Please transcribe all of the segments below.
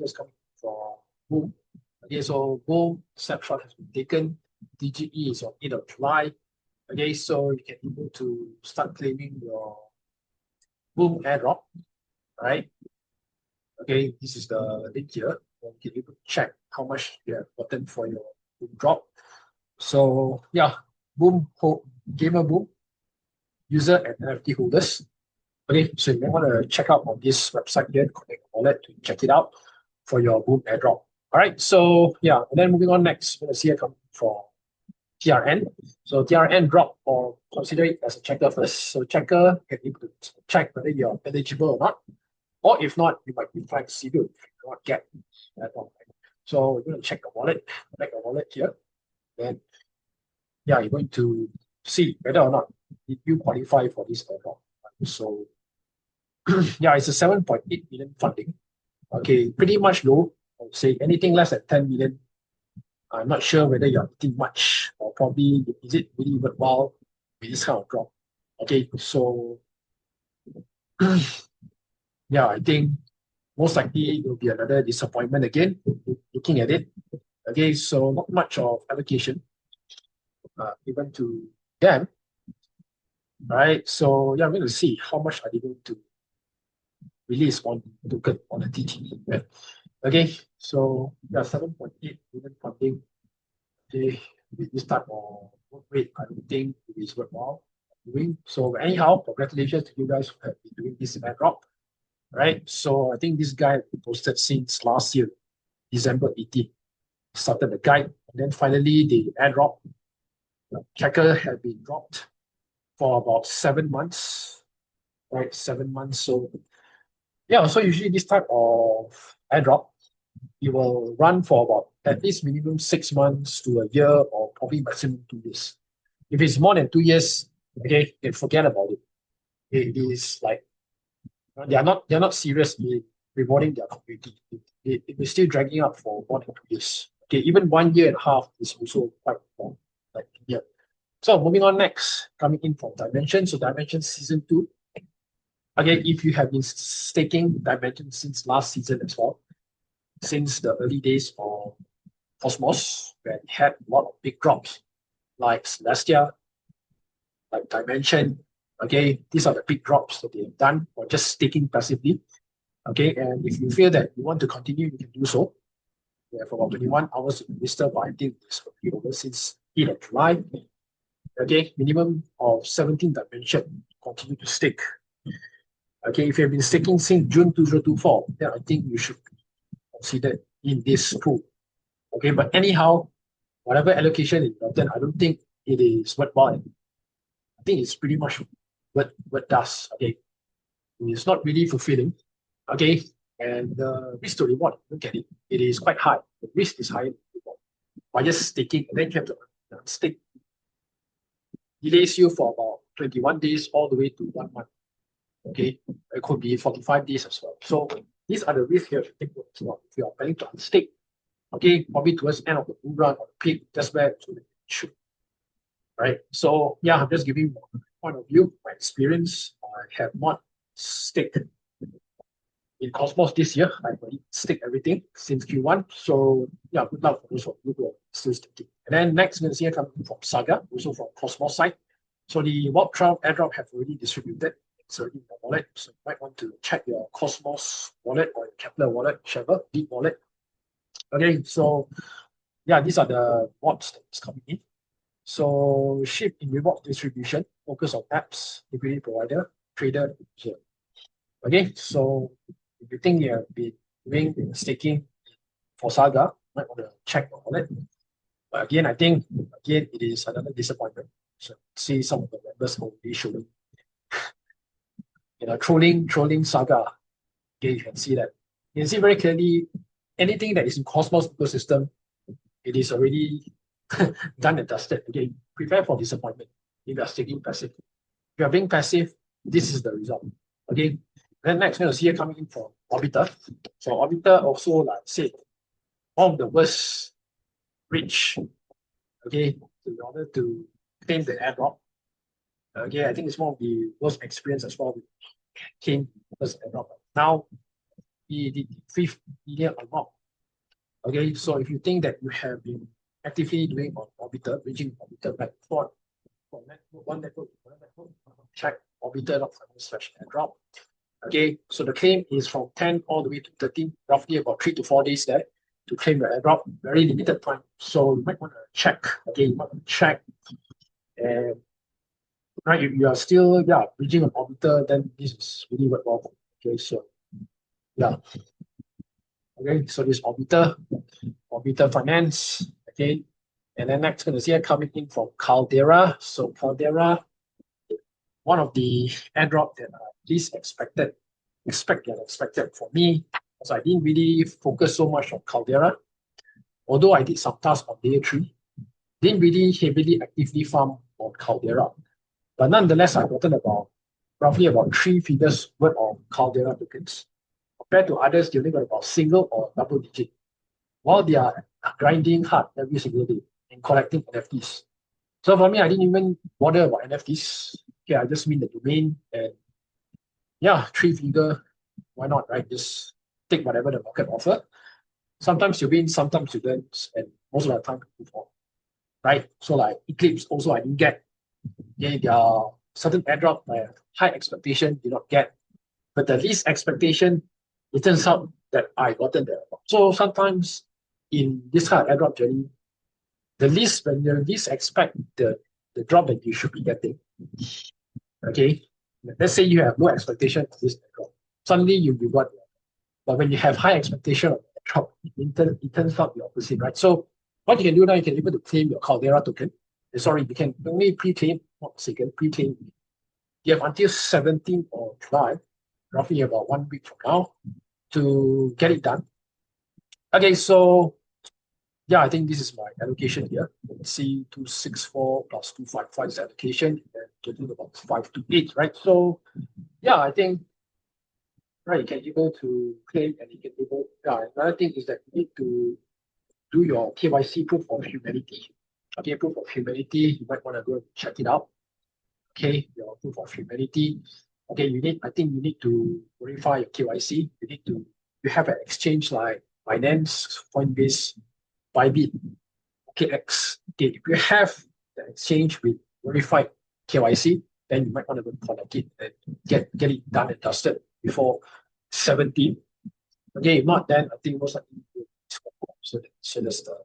just coming from Boom. Okay, so Boom snapshot has been taken. DGE is on 8th of July. Okay, so you can be able to start claiming your Boom airdrop, right? Okay, this is the link here. You can able to check how much you have gotten for your Boom drop. So yeah, Boom Gamer Boom user and NFT holders. Okay, so you want to check out on this website here, Connect Wallet, to check it out for your Boom airdrop. All right, so yeah, and then moving on next, we're going to see it come from TRN. So TRN drop, or consider it as a checker first. So checker can able to check whether you're eligible or not, or if not, you might be flagged civil if you do not get that one. So we're going to check the wallet, connect the wallet here. Then yeah, you're going to see whether or not you qualify for this airdrop. So yeah, it's a 7.8 million funding. Okay, pretty much low. I would say anything less than 10 million. I'm not sure whether you're eating much, or probably is it really worthwhile with this kind of drop. Okay, so yeah, I think most likely it will be another disappointment again, looking at it. Okay, so not much of allocation given to them. Right, so yeah, I'm going to see how much are they going to release on token on the TTE. Right? Okay, so yeah, 7.8 million funding. Okay, with this type of work rate, I don't think it is worthwhile doing. So anyhow, congratulations to you guys who have been doing this airdrop. Right, so I think this guy posted since last year, December 18th, started the guide, and then finally the airdrop tracker had been dropped for about 7 months, right? 7 months. So yeah, so usually this type of airdrop, it will run for about at least minimum 6 months to a year, or probably maximum 2 years. If it's more than 2 years, okay, then forget about it. It is like they're not serious in rewarding their community. It is still dragging up for more than 2 years. Okay, even 1 year and a half is also quite long. Like yeah. So moving on next, coming in from Dymension. So Dymension Season 2. Again, if you have been staking Dymension since last season as well, since the early days of Cosmos, where we had a lot of big drops like Celestia, like Dymension. Okay, these are the big drops that they have done for just staking passively. Okay, and if you feel that you want to continue, you can do so. We have about 21 hours to register, but I think it's already over since 8th of July. Okay, minimum of 17 Dymension, continue to stake. Okay, if you have been staking since June 2024, then I think you should be considered in this pool. Okay, but anyhow, whatever allocation is gotten, I don't think it is worthwhile. I think it's pretty much what does. Okay, it's not really fulfilling. Okay, and the risk to reward, look at it, it is quite high. The risk is higher than the reward. By just staking, and then you have to stake, delays you for about 21 days all the way to 1 month. Okay, it could be 45 days as well. So these are the risks you have to take note as well. If you are planning to unstake, okay, probably towards the end of the bull run or the peak, that's where it should. Right. So yeah, I'm just giving my point of view, my experience. I have not staked in Cosmos this year. I've already staked everything since Q1. So yeah, good luck for those of you who are still staking. And then next, we're going to see it coming from Saga, also from Cosmos side. So the 𝗶𝗺 airdrop have already distributed. It's already in the wallet. So you might want to check your Cosmos wallet or your 𝗧𝗶𝗺𝗀𝘀 wallet, whichever, big wallet. Okay, so yeah, these are the bots that's coming in. So shift in reward distribution, focus on apps, liquidity provider, trader here. Okay, so if you think you have been doing staking for Saga, you might want to check your wallet. But again, I think it is another disappointment. So see some of the members already showing, trolling Saga. Okay, you can see that. You can see very clearly anything that is in Cosmos ecosystem, it is already done and dusted. Okay, prepare for disappointment if you are staking passive. If you are being passive, this is the result. Okay, then next we're going to see it coming in from Orbiter. So Orbiter also, like I said, one of the worst reach. Okay, in order to claim the airdrop. Okay, I think it's one of the worst experience as well with claim first airdrop. Now the 5th million or not. Okay, so if you think that you have been actively doing on Orbiter, bridging Orbiter back forth from one network to another network, check orbiter.finance/airdrop. Okay, so the claim is from 10 all the way to 13, roughly about 3 to 4 days there to claim the airdrop. Very limited time, so you might want to check. Okay, you might want to check. And right, if you are still bridging an Orbiter, then this is really worthwhile. Okay, so yeah. Okay, so this Orbiter Finance. Okay, and then next going to see it coming in from Caldera. So Caldera, one of the airdrop that I least expected for me, because I didn't really focus so much on Caldera. Although I did some tasks on layer 3, didn't really heavily actively farm on Caldera. But nonetheless, I gotten roughly about 3 figures worth of Caldera tokens. Compared to others, they only got about single or double digit, while they are grinding hard every single day and collecting NFTs. So for me, I didn't even bother about NFTs. Okay, I just win the domain and 3 figure, why not, right? Just take whatever the market offer. Sometimes you win, sometimes you don't, and most of the time you move on, right? So like Eclipse also I didn't get. Okay, there are certain airdrop I have high expectation, did not get. But the least expectation, it turns out that I gotten the airdrop. So sometimes in this kind of airdrop journey, when you least expect the drop that you should be getting. Okay, let's say you have no expectation of this airdrop. Suddenly you got it. But when you have high expectation of the drop, it turns out the opposite, right? So what you can do now, you can be able to claim your Caldera token. Sorry, you can only pre-claim, not second, pre-claim. You have until 17th of July, roughly about 1 week from now, to get it done. Okay, so I think this is my allocation here. Let's see, 264 plus 255 is allocation, and getting about 528, right? So I think you can be able to claim and you can be able. Another thing is that you need to do your KYC proof of humanity. Okay, proof of humanity, you might want to go and check it out. Okay, your proof of humanity. Okay, I think you need to verify your KYC. You have an exchange like Binance, Coinbase, Bybit, OKX. Okay, if you have the exchange with verified KYC, then you might want to go connect it and get it done and dusted before 17. Okay, if not, then I think most likely so that's the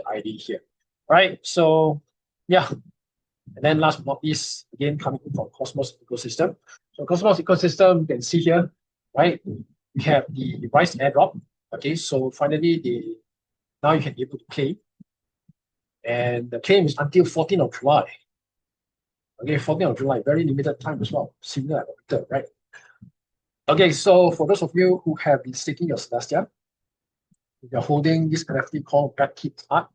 ID here. Right, so and then last but not least, again coming in from Cosmos ecosystem. So Cosmos ecosystem, you can see here, right? We have the device airdrop. Okay, so finally now you can be able to claim. And the claim is until 14th of July. Okay, 14th of July, very limited time as well. Similar like right? Okay, so for those of you who have been staking your Celestia, if you're holding this NFT called 𝗧𝗶𝗺𝗀𝘀,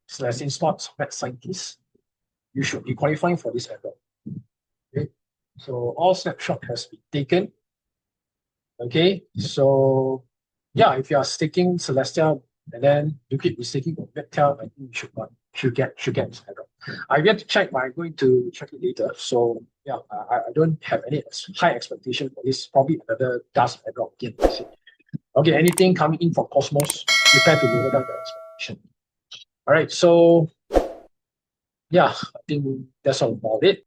Celestian Spots Mad Scientist, you should be qualifying for this airdrop. Okay, so all snapshot has been taken. Okay, so if you are staking Celestia and then you keep staking on 𝗧𝗀𝗀, I think you should get this airdrop. I've yet to check, but I'm going to check it later. So I don't have any high expectation for this. Probably another dust airdrop again. Okay, anything coming in from Cosmos, prepare to lower down the expectation. All right, so I think that's all about it.